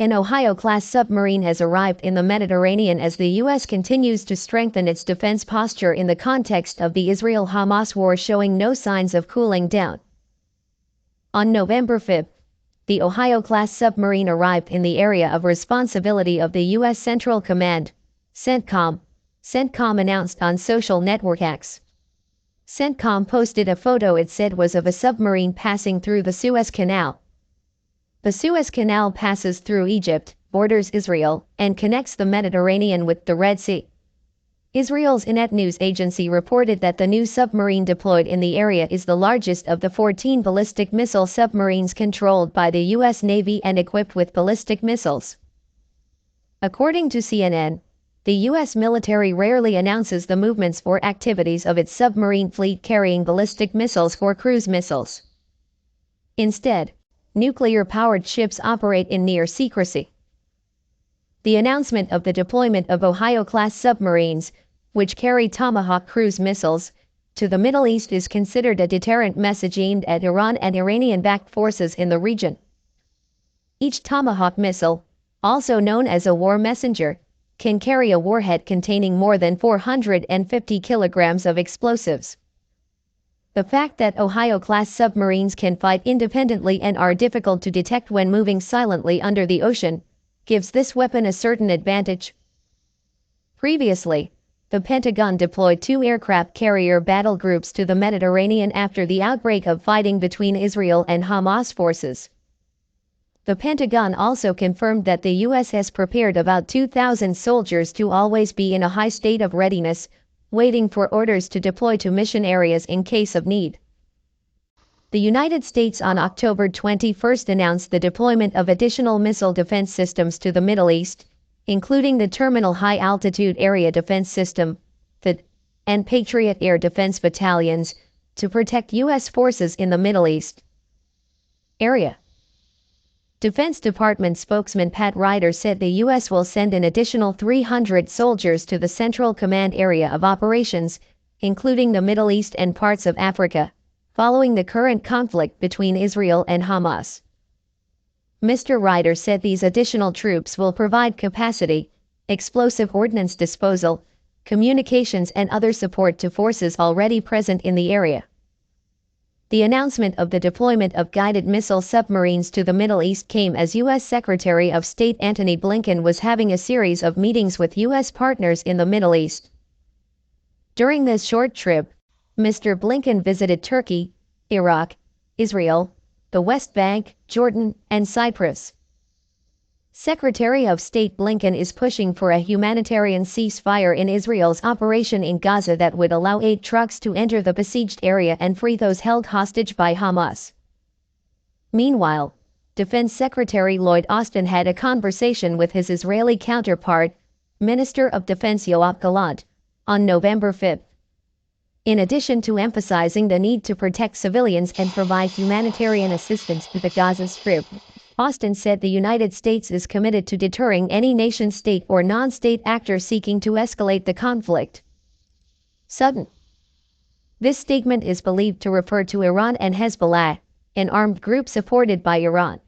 An Ohio-class submarine has arrived in the Mediterranean as the U.S. continues to strengthen its defense posture in the context of the Israel-Hamas war, showing no signs of cooling down. On November 5, the Ohio-class submarine arrived in the area of responsibility of the U.S. Central Command, CENTCOM. CENTCOM announced on social network X. CENTCOM posted a photo it said was of a submarine passing through the Suez Canal. The Suez Canal passes through Egypt, borders Israel, and connects the Mediterranean with the Red Sea. Israel's Inet news agency reported that the new submarine deployed in the area is the largest of the 14 ballistic missile submarines controlled by the U.S. Navy and equipped with ballistic missiles. According to CNN, the U.S. military rarely announces the movements or activities of its submarine fleet carrying ballistic missiles or cruise missiles. Instead, nuclear-powered ships operate in near secrecy. The announcement of the deployment of Ohio-class submarines, which carry Tomahawk cruise missiles, to the Middle East is considered a deterrent message aimed at Iran and Iranian-backed forces in the region. Each Tomahawk missile, also known as a war messenger, can carry a warhead containing more than 450 kilograms of explosives. The fact that Ohio-class submarines can fight independently and are difficult to detect when moving silently under the ocean gives this weapon a certain advantage. Previously, the Pentagon deployed 2 aircraft carrier battle groups to the Mediterranean after the outbreak of fighting between Israel and Hamas forces. The Pentagon also confirmed that the U.S. has prepared about 2,000 soldiers to always be in a high state of readiness, waiting for orders to deploy to mission areas in case of need. The United States on October 21 announced the deployment of additional missile defense systems to the Middle East, including the Terminal High Altitude Area Defense System, THAAD, and Patriot Air Defense Battalions, to protect U.S. forces in the Middle East area. Defense Department spokesman Pat Ryder said the U.S. will send an additional 300 soldiers to the Central Command area of operations, including the Middle East and parts of Africa, following the current conflict between Israel and Hamas. Mr. Ryder said these additional troops will provide capacity, explosive ordnance disposal, communications and other support to forces already present in the area. The announcement of the deployment of guided missile submarines to the Middle East came as U.S. Secretary of State Antony Blinken was having a series of meetings with U.S. partners in the Middle East. During this short trip, Mr. Blinken visited Turkey, Iraq, Israel, the West Bank, Jordan, and Cyprus. Secretary of State Blinken is pushing for a humanitarian ceasefire in Israel's operation in Gaza that would allow aid trucks to enter the besieged area and free those held hostage by Hamas. Meanwhile, Defense Secretary Lloyd Austin had a conversation with his Israeli counterpart, Minister of Defense Yoav Gallant, on November 5. In addition to emphasizing the need to protect civilians and provide humanitarian assistance to the Gaza Strip, Austin said the United States is committed to deterring any nation-state or non-state actor seeking to escalate the conflict. Sudden. This statement is believed to refer to Iran and Hezbollah, an armed group supported by Iran.